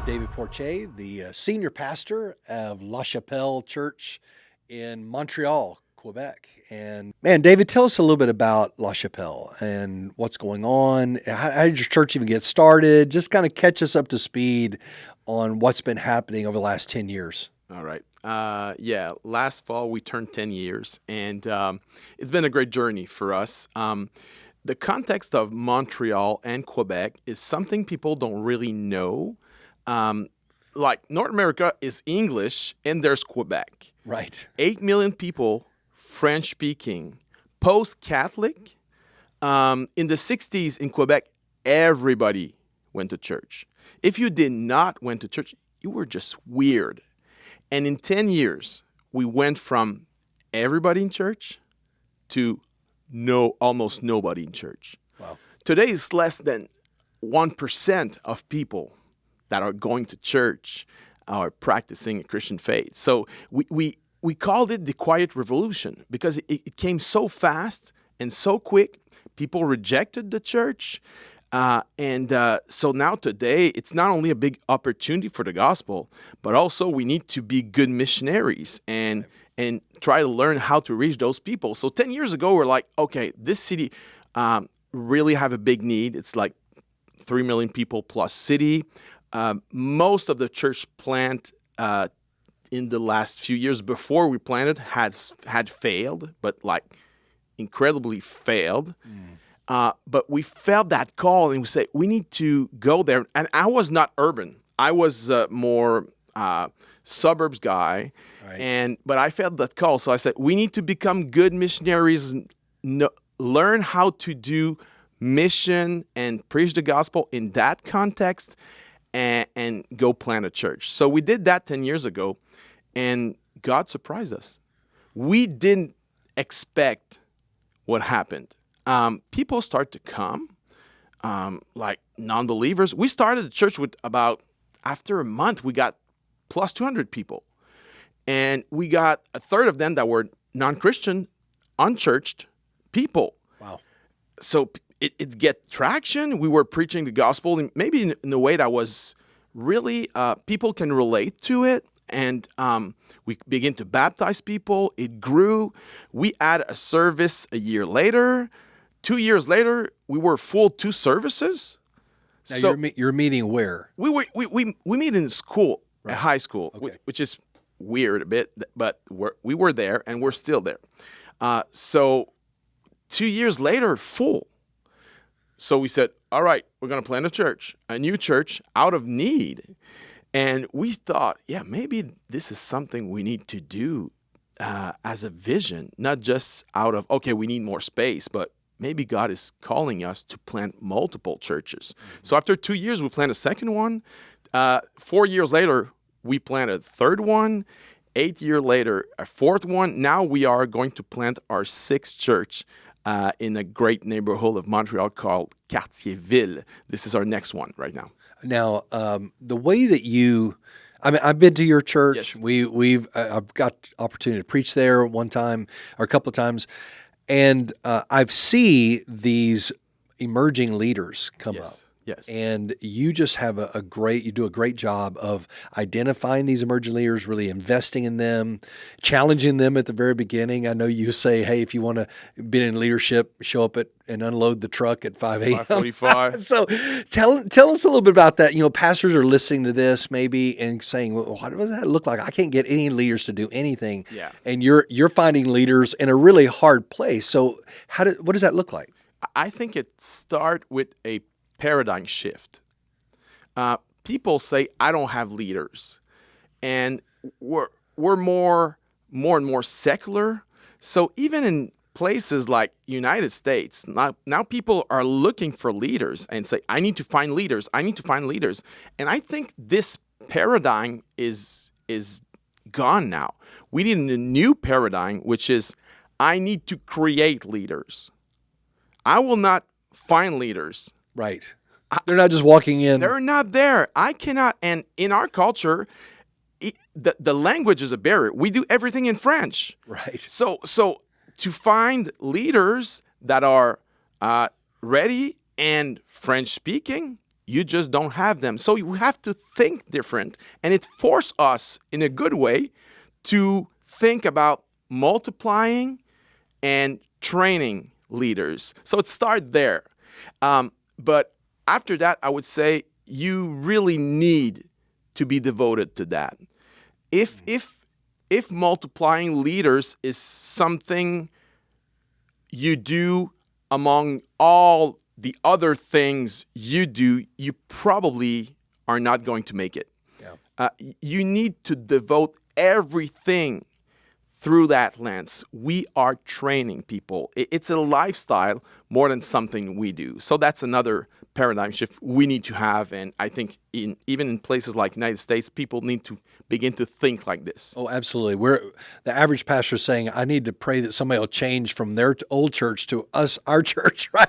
with David Pothier, the senior pastor of La Chapelle Church in Montreal, Quebec. And man, David, tell us a little bit about La Chapelle and what's going on. How did your church even get started? Just kind of catch us up to speed on what's been happening over the last 10 years. All right. Last fall we turned 10 years, and it's been a great journey for us. The context of Montreal and Quebec is something people don't really know. Like North America is English, and there's Quebec. Right. 8 million people, French-speaking, post-Catholic. In the 60s in Quebec, everybody went to church. If you did not went to church, you were just weird. And in 10 years, we went from everybody in church to almost nobody in church. Wow. Today is less than 1% of people that are going to church are practicing a Christian faith. So we called it the quiet revolution because it came so fast and so quick. People rejected the church. So now today, it's not only a big opportunity for the gospel, but also we need to be good missionaries and try to learn how to reach those people. So 10 years ago, we're like, okay, this city really have a big need. It's like 3 million people plus city. Most of the church plant in the last few years before we planted had failed, but like incredibly failed. But we felt that call and we said, we need to go there. And I was not urban. I was more suburbs guy. Right. But I felt that call. So I said, we need to become good missionaries, learn how to do mission and preach the gospel in that context and go plant a church. So we did that 10 years ago, and God surprised us. We didn't expect what happened. People start to come, like non-believers. We started the church with after a month, we got plus 200 people. And we got a third of them that were non-Christian, unchurched people. Wow. So it get traction. We were preaching the gospel, maybe in a way that was really, people can relate to it. And we begin to baptize people. It grew. We added a service a year later. 2 years later, we were full 2 services. Now So you're meeting where? we meet in school, Right. at high school, Okay. which is weird a bit, but we were there and we're still there. So 2 years later, full. So we said, all right, we're going to plant a new church out of need. And we thought, yeah, maybe this is something we need to do as a vision, not just out of, okay, we need more space, but maybe God is calling us to plant multiple churches. Mm-hmm. So after 2 years, we planted a second one. 4 years later, we planted a third one. 8 years later, a fourth one. Now we are going to plant our 6th church in a great neighborhood of Montreal called Quartier-Ville. This is our next one right now. Now, the way that I've been to your church. Yes. I've got opportunity to preach there one time or a couple of times, and I've seen these emerging leaders come up. Yes. And you just have you do a great job of identifying these emerging leaders, really investing in them, challenging them at the very beginning. I know you say, hey, if you want to be in leadership, show up and unload the truck at 5 a.m. 5:45. So tell us a little bit about that. You know, pastors are listening to this maybe and saying, well, what does that look like? I can't get any leaders to do anything. Yeah. And you're finding leaders in a really hard place. So what does that look like? I think it starts with a paradigm shift. People say, I don't have leaders. And we're more and more secular. So even in places like United States, now people are looking for leaders and say, I need to find leaders. And I think this paradigm is gone now. We need a new paradigm, which is, I need to create leaders. I will not find leaders. Right. They're not just walking in. They're not there. I cannot. And in our culture, the language is a barrier. We do everything in French. Right. So to find leaders that are ready and French speaking, You just don't have them. So you have to think different. And it forces us in a good way to think about multiplying and training leaders. So it starts there. But after that, I would say you really need to be devoted to that. If multiplying leaders is something you do among all the other things you do, you probably are not going to make it. Yeah. You need to devote everything through that lens. We are training people. It's a lifestyle more than something we do. So that's another paradigm shift we need to have. And I think even in places like United States, people need to begin to think like this. Oh, absolutely. The average pastor is saying, I need to pray that somebody will change from their old church to our church, right?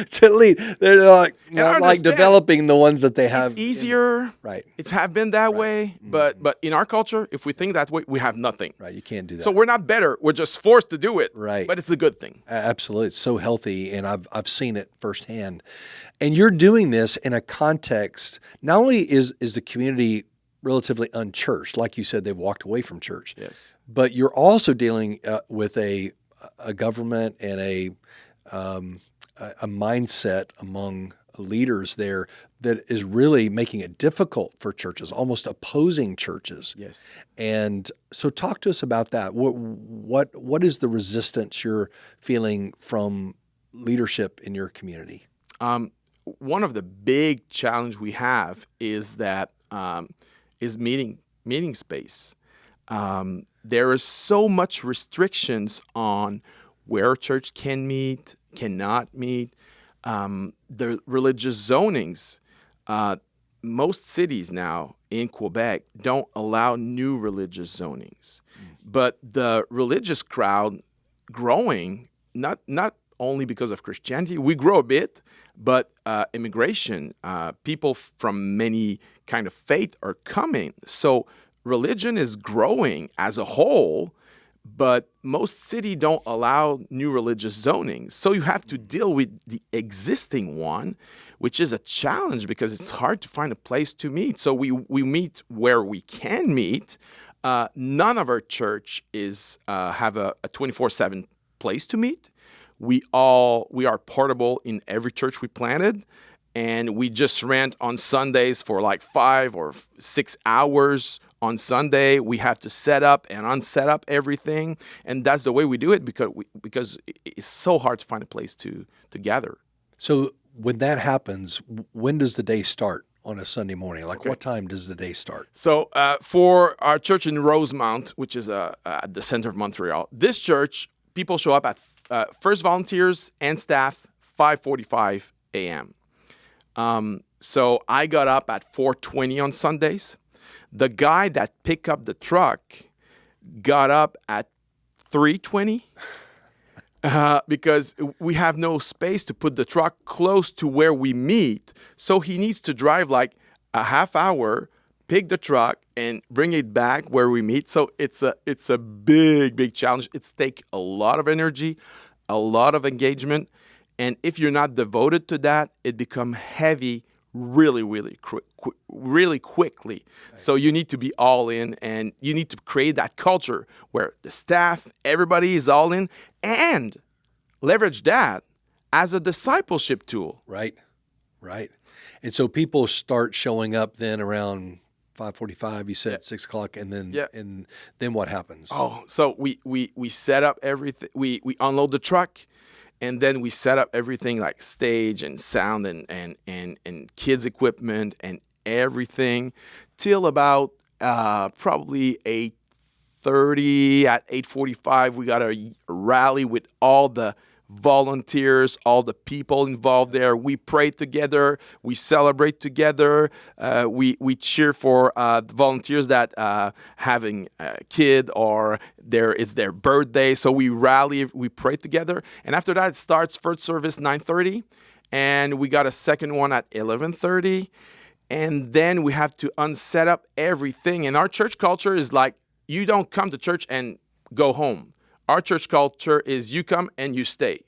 To lead. They're like developing the ones that they have. It's easier. Right. It's have been that way. But in our culture, if we think that way, we have nothing. Right. You can't do that. So we're not better. We're just forced to do it. Right. But it's a good thing. Absolutely. It's so healthy, and I've seen it firsthand. And you're doing this in a context, not only is the community relatively unchurched, like you said, they've walked away from church. Yes. But you're also dealing with a government and a mindset among leaders there that is really making it difficult for churches, almost opposing churches. Yes. And so talk to us about that. What is the resistance you're feeling from leadership in your community? One of the big challenge we have is that is meeting space. There is so much restrictions on where a church can meet, cannot meet. The religious zonings. Most cities now in Quebec don't allow new religious zonings, but the religious crowd growing not only because of Christianity, we grow a bit, but immigration, people from many kind of faith are coming. So religion is growing as a whole, but most cities don't allow new religious zonings. So you have to deal with the existing one, which is a challenge because it's hard to find a place to meet. So we meet where we can meet. None of our church have a 24/7 place to meet. We are portable in every church we planted, and we just rent on Sundays for like 5 or 6 hours. On Sunday, we have to set up and unset up everything, and that's the way we do it because it's so hard to find a place to gather. So when that happens, when does the day start on a Sunday morning? Like what time does the day start? So for our church in Rosemount, which is at the center of Montreal, this church, people show up at first volunteers and staff 5:45 a.m. So I got up at 4:20 on Sundays. The guy that picked up the truck got up at 3:20 because we have no space to put the truck close to where we meet. So he needs to drive like a half hour, pick the truck, and bring it back where we meet. So it's a big challenge. It's take a lot of energy, a lot of engagement. And if you're not devoted to that, it becomes heavy really quickly. Right. So you need to be all in, and you need to create that culture where the staff, everybody is all in, and leverage that as a discipleship tool. Right. And so people start showing up then around 5:45. You said 6 o'clock, and then what happens? Oh, so we set up everything. We unload the truck. And then we set up everything like stage and sound and kids equipment and everything till about probably 8:30. At 8:45, we got a rally with all the volunteers, all the people involved there. We pray together. We celebrate together. We cheer for the volunteers that having a kid or it's their birthday. So we rally, we pray together. And after that, it starts first service 9:30. And we got a second one at 11:30. And then we have to unset up everything. And our church culture is like, you don't come to church and go home. Our church culture is you come and you stay.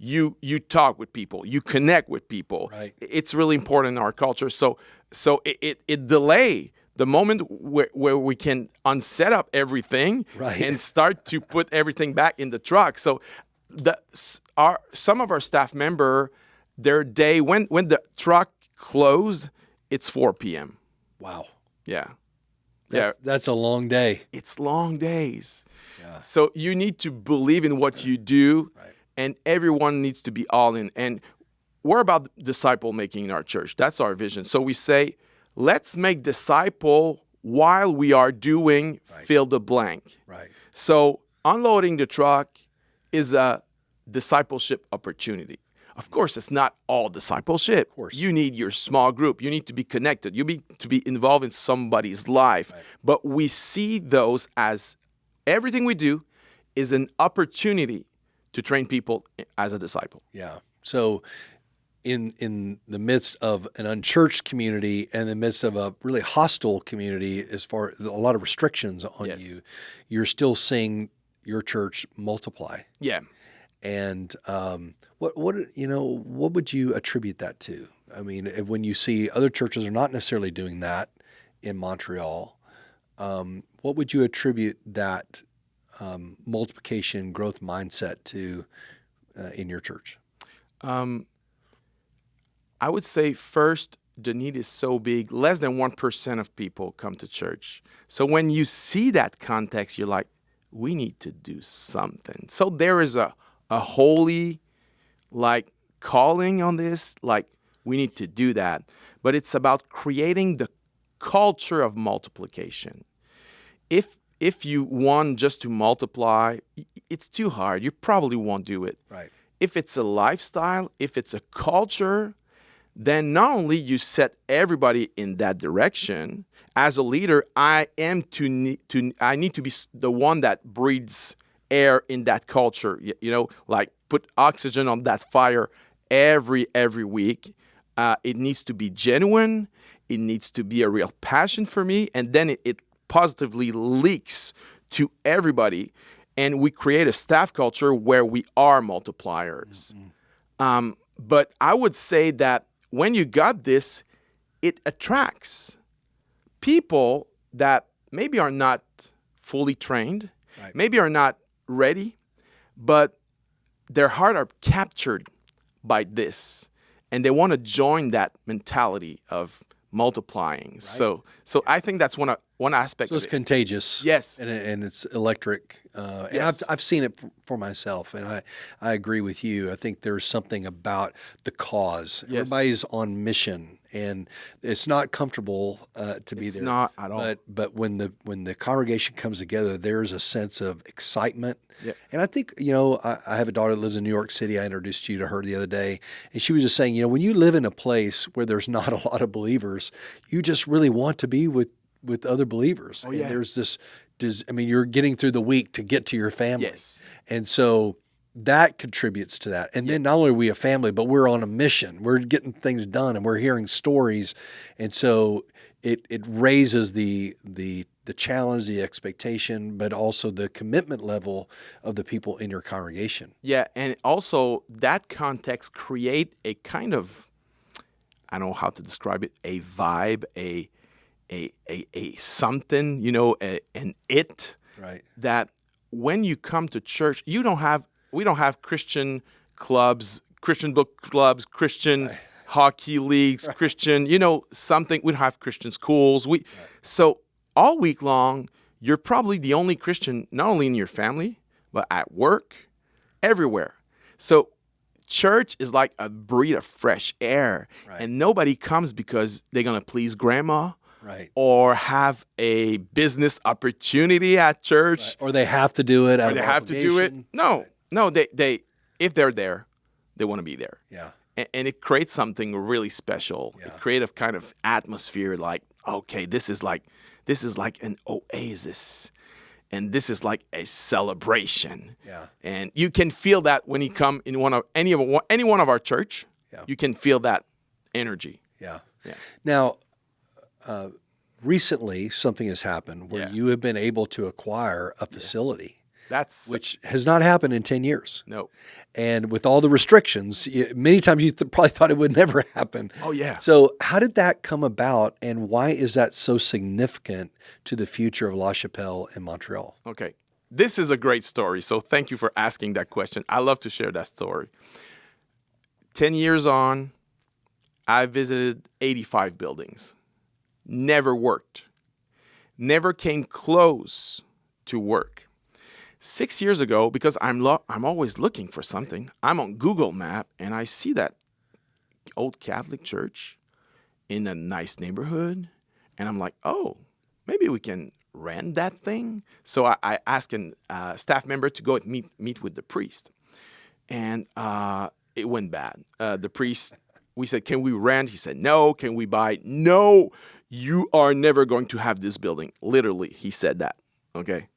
you talk with people, you connect with people. Right. It's really important in our culture. So it delay the moment where we can unset up everything Right. and start to put everything back in the truck. So some of our staff member, their day when the truck closed, it's 4 p.m. Wow. Yeah. That's a long day. It's long days. Yeah. So you need to believe in what you do, Right. and everyone needs to be all in. And we're about disciple making in our church. That's our vision. So we say, let's make disciple while we are doing fill the blank. Right. So unloading the truck is a discipleship opportunity. Of course, it's not all discipleship. Of course. You need your small group. You need to be connected. You need to be involved in somebody's life. Right. But we see those as everything we do is an opportunity to train people as a disciple. Yeah. So in the midst of an unchurched community and in the midst of a really hostile community, as far as a lot of restrictions on Yes. you, you're still seeing your church multiply. Yeah. And what would you attribute that to? I mean, when you see other churches are not necessarily doing that in Montreal, what would you attribute that multiplication growth mindset to in your church? I would say first, the need is so big, less than 1% of people come to church. So when you see that context, you're like, we need to do something. So there is a holy calling on this, we need to do that. But it's about creating the culture of multiplication. If you want just to multiply, it's too hard. You probably won't do it. Right. If it's a lifestyle, if it's a culture, then not only you set everybody in that direction. As a leader, I need to be the one that breathes air in that culture. Put oxygen on that fire every week. It needs to be genuine. It needs to be a real passion for me, and then it positively leaks to everybody, and we create a staff culture where we are multipliers. Mm-hmm. But I would say that when you got this, it attracts people that maybe are not fully trained, Right. maybe are not ready, but their heart are captured by this, and they want to join that mentality of multiplying. Right. So I think that's one aspect. So it's of it. Contagious. Yes, and it's electric. And I've seen it for myself, and I agree with you. I think there's something about the cause. Yes. Everybody's on mission, and it's not comfortable to be there. It's not at all. But when the congregation comes together, there's a sense of excitement. Yeah. And I think, I have a daughter that lives in New York City. I introduced you to her the other day, and she was just saying, when you live in a place where there's not a lot of believers, you just really want to be with other believers. Oh, yeah. And there's this, you're getting through the week to get to your family. Yes. And so that contributes to that. And then not only are we a family, but we're on a mission. We're getting things done, and we're hearing stories. And so it raises the challenge, the expectation, but also the commitment level of the people in your congregation. Yeah, and also that context create a kind of, I don't know how to describe it, a vibe, a something, an it. Right. That when you come to church, we don't have Christian clubs, Christian book clubs, Christian hockey leagues, Christian, something. We don't have Christian schools. So all week long, you're probably the only Christian, not only in your family, but at work, everywhere. So church is like a breath of fresh air, and nobody comes because they're going to please grandma. Right. Or have a business opportunity at church. Right. Or they have to do it out or of they have to do it. No, they if they're there, they want to be there. Yeah. And it creates something really special. Yeah. It creates a kind of atmosphere like, okay, this is like an oasis. And this is like a celebration. Yeah. And you can feel that when you come in any one of our church. Yeah. You can feel that energy. Yeah. Yeah. Now, recently something has happened where you have been able to acquire a facility. That's which has not happened in 10 years. no. And with all the restrictions, many times you probably thought it would never happen. Oh, yeah. So how did that come about, and why is that so significant to the future of La Chapelle in Montreal? Okay. This is a great story. So thank you for asking that question. I love to share that story. 10 years on, I visited 85 buildings. Never worked. Never came close to work. 6 years ago, because I'm always looking for something, I'm on Google Map and I see that old Catholic church in a nice neighborhood. And I'm like, oh, maybe we can rent that thing. So I asked a staff member to go and meet with the priest. And it went bad. The priest, we said, can we rent? He said, no. Can we buy? No, you are never going to have this building. Literally, he said that. Okay.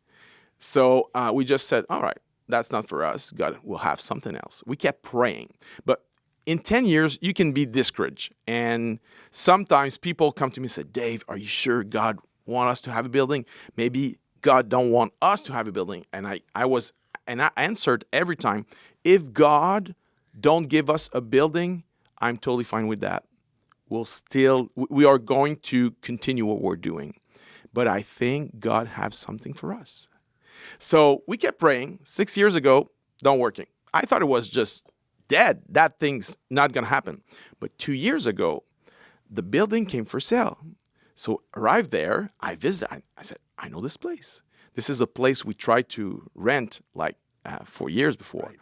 So we just said, all right, that's not for us. God, we'll have something else. We kept praying. But in 10 years, you can be discouraged. And sometimes people come to me and say, Dave, are you sure God wants us to have a building? Maybe God don't want us to have a building. And I answered every time, if God don't give us a building, I'm totally fine with that. We are going to continue what we're doing. But I think God has something for us. So we kept praying. 6 years ago, not working. I thought it was just dead. That thing's not going to happen. But 2 years ago, the building came for sale. So arrived there, I visited. I said, I know this place. This is a place we tried to rent like 4 years before. Right.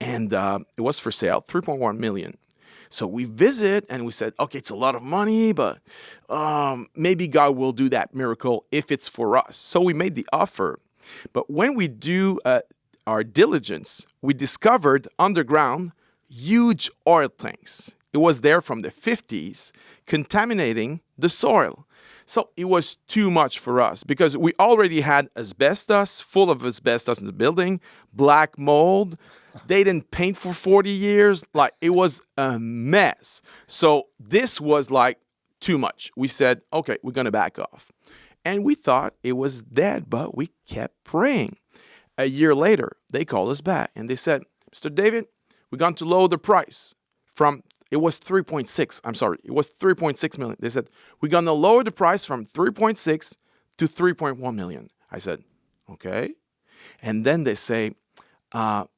And it was for sale, $3.1 million. So we visit and we said, okay, it's a lot of money, but maybe God will do that miracle if it's for us. So we made the offer. But when we do our diligence, we discovered underground huge oil tanks. It was there from the 50s, contaminating the soil. So it was too much for us because we already had asbestos, full of asbestos in the building, black mold. They didn't paint for 40 years. Like, it was a mess. So this was like too much. We said, okay, we're going to back off. And we thought it was dead, but we kept praying. A year later, they called us back and they said, Mr. David, we're going to lower the price from, it was 3.6. I'm sorry, it was 3.6 million. They said, we're going to lower the price from 3.6 to 3.1 million. I said, okay. And then they say,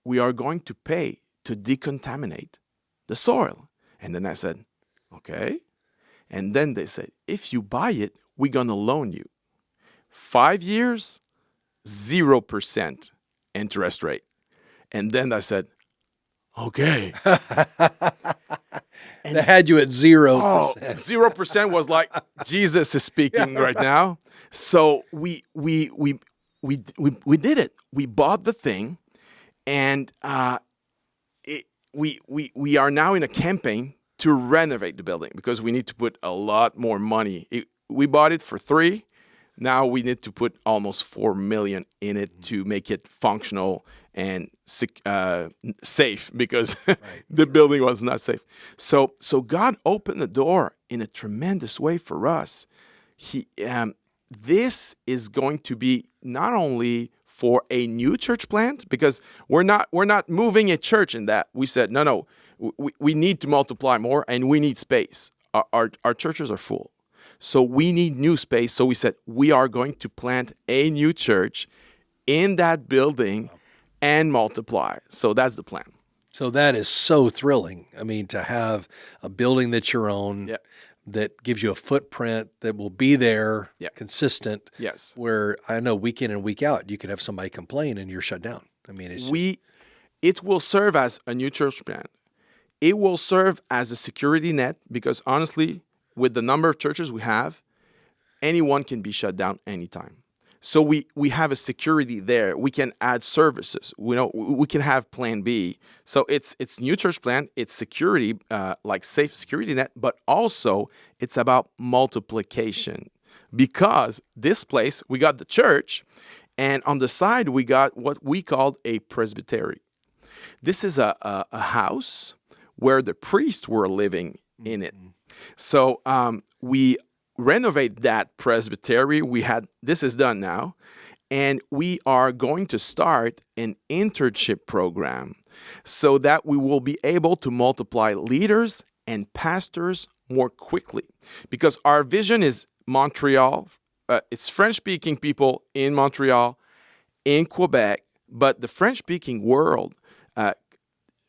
we are going to pay to decontaminate the soil. And then I said, okay. And then they said, if you buy it, we're going to loan you 5 years, 0% interest rate. And then I said, okay. And they had you at 0%. Oh, 0% was like, Jesus is speaking right now. So we did it. We bought the thing, and we are now in a campaign to renovate the building because we need to put a lot more money. We bought it for $3 million. Now we need to put almost $4 million in it to make it functional and safe because the building was not safe. So God opened the door in a tremendous way for us. This is going to be not only for a new church plant, because we're not moving a church in that. We said, no, we need to multiply more and we need space. Our churches are full. So we need new space. So we said, we are going to plant a new church in that building and multiply. So that's the plan. So that is so thrilling. I mean, to have a building that's your own, that gives you a footprint that will be there, consistent. Yes. Where I know week in and week out, you could have somebody complain and you're shut down. I mean, it will serve as a new church plant. It will serve as a security net because honestly, with the number of churches we have, anyone can be shut down anytime. So we have a security there. We can add services. We can have plan B. So it's new church plant. It's security, like safe security net, but also it's about multiplication. Because this place, we got the church, and on the side, we got what we called a presbytery. This is a house where the priests were living in it. So we renovate that presbytery. This is done now, And we are going to start an internship program so that we will be able to multiply leaders and pastors more quickly. Because our vision is Montreal. It's French-speaking people in Montreal, in Quebec, but the French-speaking world,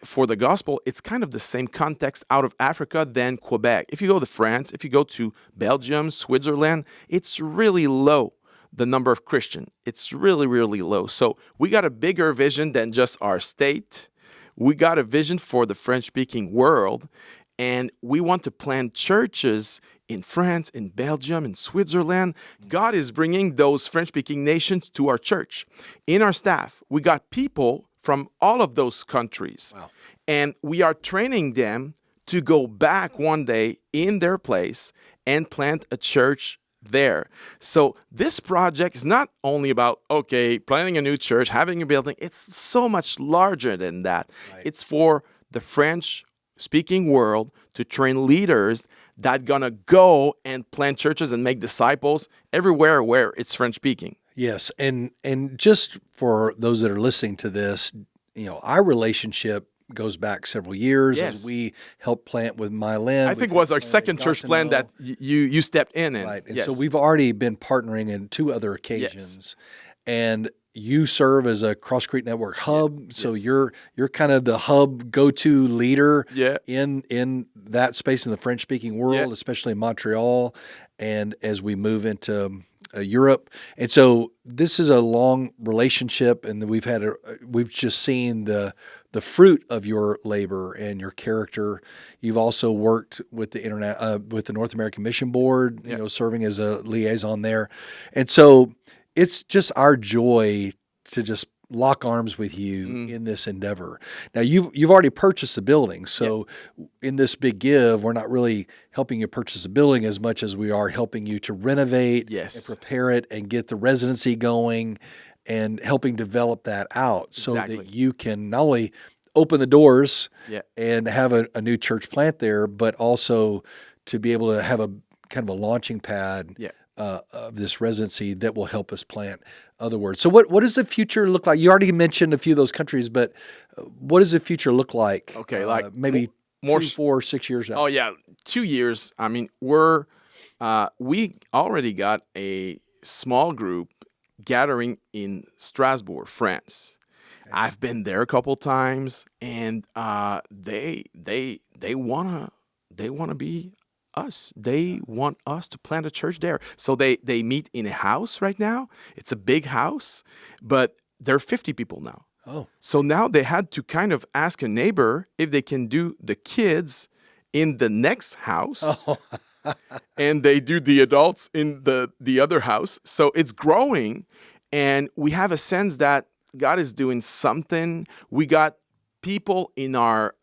for the gospel, it's kind of the same context out of Africa than Quebec. If you go to France, if you go to Belgium, Switzerland, it's really low, the number of Christians. It's really, really low. So we got a bigger vision than just our state. We got a vision for the French-speaking world, and we want to plant churches in France, in Belgium, in Switzerland. God is bringing those French-speaking nations to our church. In our staff, we got people from all of those countries. Wow. And we are training them to go back one day in their place and plant a church there. So this project is not only about, planting a new church, having a building. It's so much larger than that. Right. It's for the French-speaking world to train leaders that gonna go and plant churches and make disciples everywhere where it's French-speaking. Yes, and just for those that are listening to this, our relationship goes back several years Yes. as we helped plant with Mylin. I think it was our second church plant that you stepped in. Right, and yes. so we've already been partnering in 2 other occasions, and you serve as a CrossCreek Network hub. So Yes. you're kind of the hub go-to leader Yeah. in that space in the French-speaking world, especially in Montreal, and as we move into Europe. And so this is a long relationship, and we've just seen the fruit of your labor and your character. You've also worked with the North American Mission Board, serving as a liaison there. And so it's just our joy to just lock arms with you in this endeavor. Now you've already purchased the building, so in this big give, we're not really helping you purchase a building as much as we are helping you to renovate and prepare it and get the residency going and helping develop that out so that you can not only open the doors and have a new church plant there, but also to be able to have a kind of a launching pad of this residency that will help us plant other words. So what does the future look like? You already mentioned a few of those countries, but what does the future look like? Okay, like maybe more 2, 4, 6 years out. Oh yeah, 2 years. I mean, we already got a small group gathering in Strasbourg, France. Okay. I've been there a couple times, and they wanna be us. They want us to plant a church there. So they meet in a house right now. It's a big house, but there are 50 people now. Oh. So now they had to kind of ask a neighbor if they can do the kids in the next house. Oh. And they do the adults in the other house. So it's growing, and we have a sense that God is doing something. We got people in our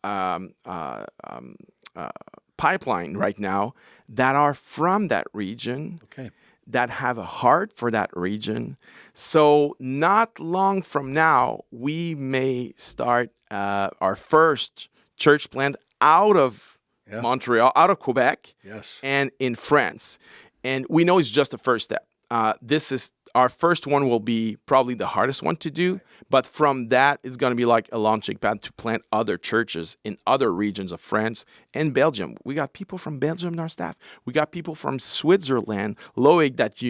pipeline right now that are from that region, that have a heart for that region. So not long from now, we may start our first church plant out of Montreal, out of Quebec, and in France. And we know it's just the first step. This is our first one will be probably the hardest one to do, but from that, it's going to be like a launching pad to plant other churches in other regions of France and Belgium. We got people from Belgium in our staff. We got people from Switzerland. Loic, that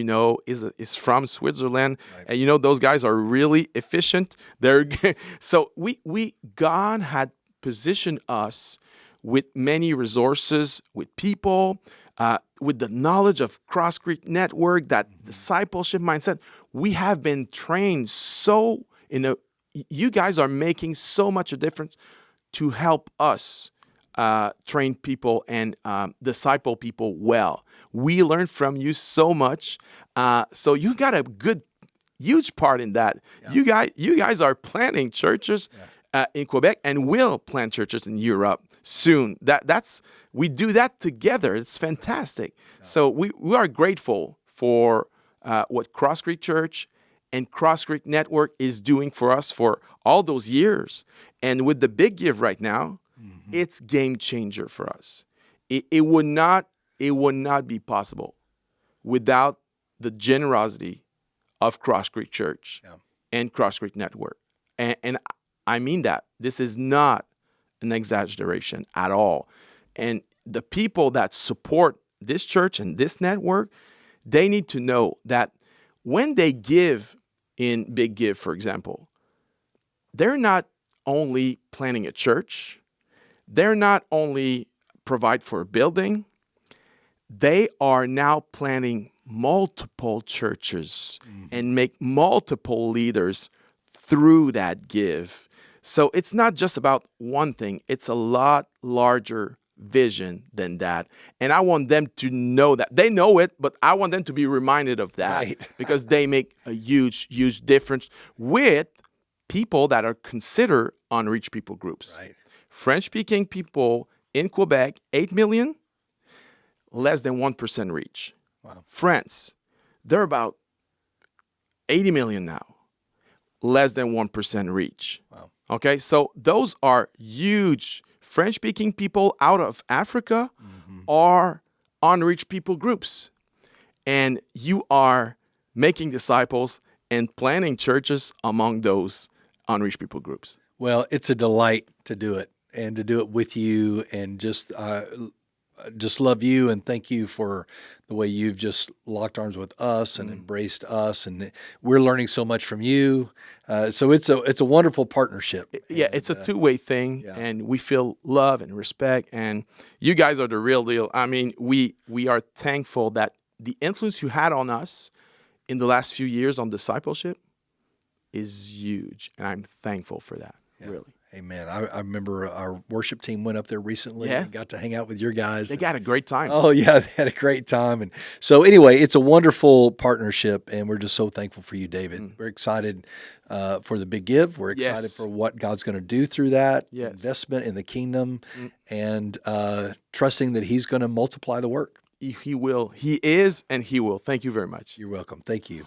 is from Switzerland, and those guys are really efficient. So God had positioned us with many resources, with people, with the knowledge of CrossCreek Network, that discipleship mindset. We have been trained you guys are making so much a difference to help us train people and disciple people well. We learn from you so much. So you got a huge part in that. Yeah. You guys are planting churches in Quebec and will plant churches in Europe soon. We do that together. It's fantastic. Yeah. So we are grateful for what CrossCreek Church and CrossCreek Network is doing for us for all those years. And with the big give right now, it's game changer for us. It would not be possible without the generosity of CrossCreek Church Yeah. and CrossCreek Network. And I mean that. This is not an exaggeration at all. And the people that support this church and this network, they need to know that when they give in Big Give, for example, they're not only planning a church, they're not only provide for a building, they are now planning multiple churches and make multiple leaders through that give. So it's not just about one thing. It's a lot larger vision than that. And I want them to know that. They know it, but I want them to be reminded of that Right. because they make a huge, huge difference with people that are considered unreached people groups. Right. French-speaking people in Quebec, 8 million, less than 1% reach. Wow. France, they're about 80 million now, less than 1% reach. Wow. Okay, so those are huge. French-speaking people out of Africa are unreached people groups. And you are making disciples and planting churches among those unreached people groups. Well, it's a delight to do it and to do it with you, and just love you and thank you for the way you've just locked arms with us and embraced us, and we're learning so much from you. So it's a wonderful partnership. Yeah, it's a two-way thing, and we feel love and respect, and you guys are the real deal. I mean, we are thankful that the influence you had on us in the last few years on discipleship is huge, and I'm thankful for that, really. Amen. I remember our worship team went up there recently and got to hang out with your guys. They got a great time. Oh, yeah, they had a great time. And so anyway, it's a wonderful partnership, and we're just so thankful for you, David. We're excited for the Big Give. We're excited for what God's going to do through that investment in the kingdom, and trusting that he's going to multiply the work. He will. He is, and he will. Thank you very much. You're welcome. Thank you.